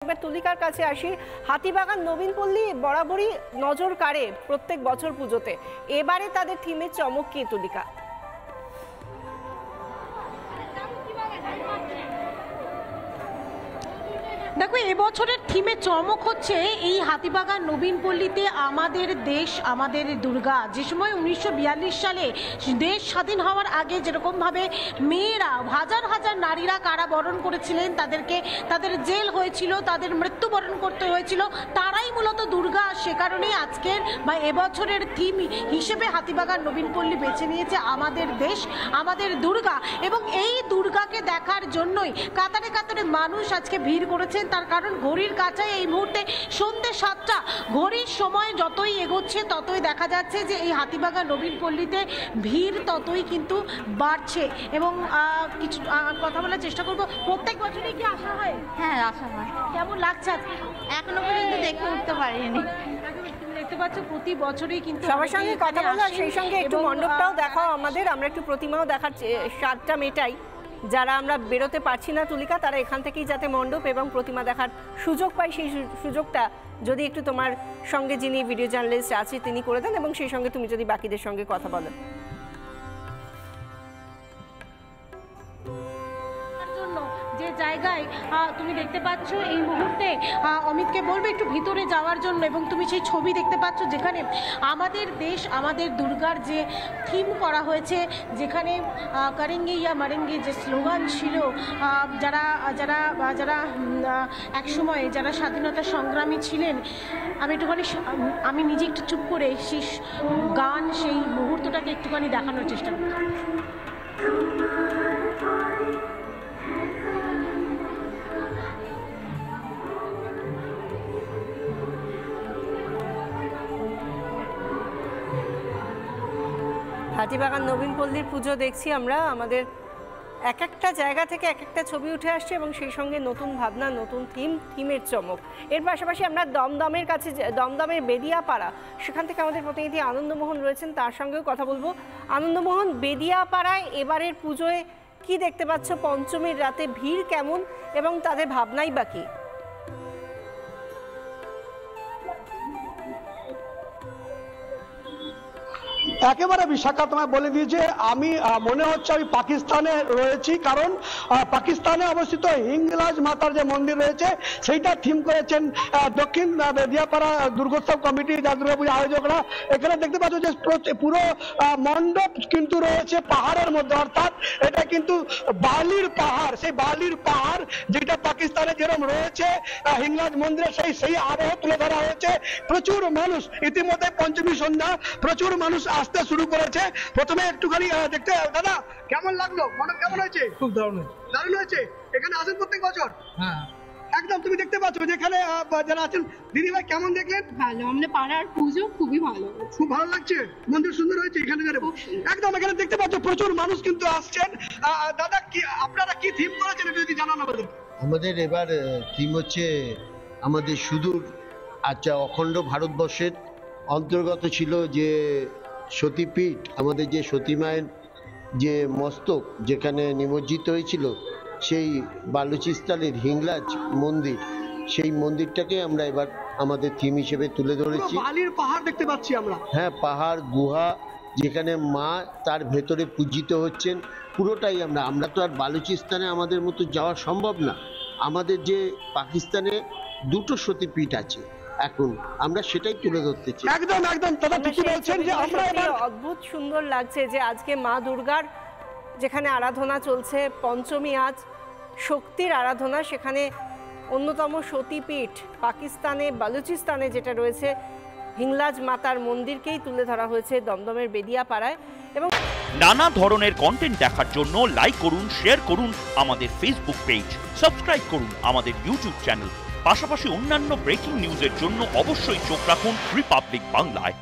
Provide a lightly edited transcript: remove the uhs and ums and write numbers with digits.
তুলিকার কাছে আসি। হাতিবাগান নবীনপল্লী বরাবরই নজর কাড়ে প্রত্যেক বছর পুজোতে, এবারে তাদের থিমের চমক কি তুলিকা? দেখো, এবছরের থিমে চমক হচ্ছে এই হাতিবাগান নবীনপল্লীতে আমাদের দেশ আমাদের দুর্গা। যে সময় 1942 সালে দেশ স্বাধীন হওয়ার আগে যেরকমভাবে মেয়েরা হাজার হাজার নারীরা কারাবরণ করেছিলেন, তাদের জেল হয়েছিল, তাদের মৃত্যুবরণ করতে হয়েছিল, তারাই মূলত দুর্গা। সে কারণেই আজকের বা এবছরের থিম হিসেবে হাতিবাগান নবীনপল্লী বেছে নিয়েছে আমাদের দেশ আমাদের দুর্গা। এবং এই দুর্গাকে দেখার জন্যই কাতারে কাতারে মানুষ আজকে ভিড় করেছেন। তার কারণ ঘড়ির কাছে এই মুহূর্তে সন্ধ্যে 7টা। ঘড়ির সময় যতই এগোচ্ছে ততই দেখা যাচ্ছে যে এই হাতিবাগান নবীনপল্লীতে ভিড় ততই কিন্তু বাড়ছে। এবং কিছু কথা বলার চেষ্টা করব। প্রত্যেক বছরই কি আসা হয়? হ্যাঁ, আসা হয়। কেমন লাগছে আজকে? এখনো পর্যন্ত দেখে উঠতে পারিনি। দেখতে পাচ্ছ প্রতি বছরই কিন্তু সবার সঙ্গে কথা বলা, সেই সঙ্গে একটু মণ্ডপটাও দেখাও আমাদের, আমরা একটু প্রতিমাও দেখার স্বাদটা মেটাই। যারা আমরা বেরোতে পারছি না তুলিকা, তারা এখান থেকেই যাতে মণ্ডপ এবং প্রতিমা দেখার সুযোগ পায়, সেই সুযোগটা যদি একটু তোমার সঙ্গে যিনি ভিডিও জার্নালিস্ট আছে তিনি করে দেন, এবং সেই সঙ্গে তুমি যদি বাকিদের সঙ্গে কথা বলো। যে জায়গায় তুমি দেখতে পাচ্ছ এই মুহূর্তে, অমিতকে বলবে একটু ভিতরে যাওয়ার জন্য। এবং তুমি সেই ছবি দেখতে পাচ্ছ যেখানে আমাদের দেশ আমাদের দুর্গার যে থিম করা হয়েছে, যেখানে করেঙ্গে ইয়া মারেঙ্গে যে স্লোগান ছিল, যারা যারা যারা একসময় যারা স্বাধীনতা সংগ্রামী ছিলেন, আমি নিজে একটু চুপ করে সেই গান সেই মুহূর্তটাকে একটুখানি দেখানোর চেষ্টা করি। হাতিবাগান নবীনপল্লীর পুজো দেখছি আমরা, আমাদের এক একটা জায়গা থেকে এক একটা ছবি উঠে আসছে এবং সেই সঙ্গে নতুন ভাবনা, নতুন থিমের চমক। এর পাশাপাশি আমরা দমদমের কাছে, দমদমের বেদিয়াপাড়া, সেখান থেকে আমাদের প্রতিনিধি আনন্দমোহন রয়েছেন, তার সঙ্গেও কথা বলবো। আনন্দমোহন, বেদিয়াপাড়ায় এবারের পুজোয় কি দেখতে পাচ্ছ? পঞ্চমীর রাতে ভিড় কেমন এবং তাদের ভাবনাই বা কি? একেবারে বিশাখা তোমায় বলে দিয়েছে, আমি মনে হচ্ছে আমি পাকিস্তানে রয়েছি, কারণ পাকিস্তানে অবস্থিত হিংলাজ মাতার যে মন্দির রয়েছে সেইটা থিম করেছেন দক্ষিণ বেদিয়াপাড়া দুর্গোৎসব কমিটি, যা দুর্গাপূজা আয়োজকরা। এখানে দেখতে পাচ্ছ যে পুরো মণ্ডপ কিন্তু রয়েছে পাহাড়ের মধ্যে, অর্থাৎ এটা কিন্তু বালির পাহাড়। সেই বালির পাহাড় যেটা পাকিস্তানে যেরকম রয়েছে হিংলাজ মন্দিরে, সেই আবহ তুলে ধরা হয়েছে। প্রচুর মানুষ ইতিমধ্যে পঞ্চমী সন্ধ্যা, প্রচুর মানুষ আসতে শুরু করেছে। প্রথমে একটুখানি দেখতে, দাদা কেমন লাগলো? মনে কেমন হয়েছে? খুব দারুণ হয়েছে। এখানে আসেন প্রত্যেক বছর? হ্যাঁ, একদম। তুমি দেখতে পাচ্ছ যেখানে যারা আছেন, দিদি ভাই কেমন দেখলেন? ভালো, আমাদের পাড়ার পুজো খুবই ভালো, খুব ভালো লাগছে। মন্দির সুন্দর হয়েছে এখানে, একদম। এখানে দেখতে পাচ্ছ প্রচুর মানুষ কিন্তু আসছেন। দাদা, কি আপনারা কি থিম করেছেন যদি জানান আমাদের? আমাদের এবার থিম হচ্ছে আমাদের সুদূর অখণ্ড ভারতবর্ষের অন্তর্গত ছিল যে সতীপীঠ, আমাদের যে সতী মায়ের যে মস্তক যেখানে নিমজ্জিত হয়েছিল, সেই বালুচিস্তানের হিংলাজ মন্দির, সেই মন্দিরটাকে আমরা এবার আমাদের থিম হিসেবে তুলে ধরেছি। বালির পাহাড় দেখতে পাচ্ছি আমরা। হ্যাঁ, পাহাড় গুহা, যেখানে মা তার ভেতরে পূজিত হচ্ছেন, পুরোটাই আমরা তো আর বালুচিস্তানে আমাদের মতো যাওয়া সম্ভব না। আমাদের যে পাকিস্তানে 2টো সতীপীঠ আছে, এখন আমরা সেটাই তুলে ধরতে চাই। একদম একদম দাদা ঠিকই বলছেন যে আমরা অদ্ভুত সুন্দর লাগছে যে আজকে মা দুর্গার যেখানে আরাধনা চলছে, পঞ্চমী আজ, শক্তির আরাধনা, সেখানে অন্যতম সতীপীঠ পাকিস্তানে বালুচিস্তানে যেটা রয়েছে হিংলাজ মাতার মন্দিরকেই তুলে ধরা হয়েছে দমদমের বেদিয়াপাড়ায়। এবং নানা ধরনের কন্টেন্ট দেখার জন্য লাইক করুন, শেয়ার করুন আমাদের ফেসবুক পেজ, সাবস্ক্রাইব করুন আমাদের ইউটিউব চ্যানেল। পাশাপাশি অন্যান্য ব্রেকিং নিউজের জন্য অবশ্যই চোখ রাখুন রিপাবলিক বাংলায়।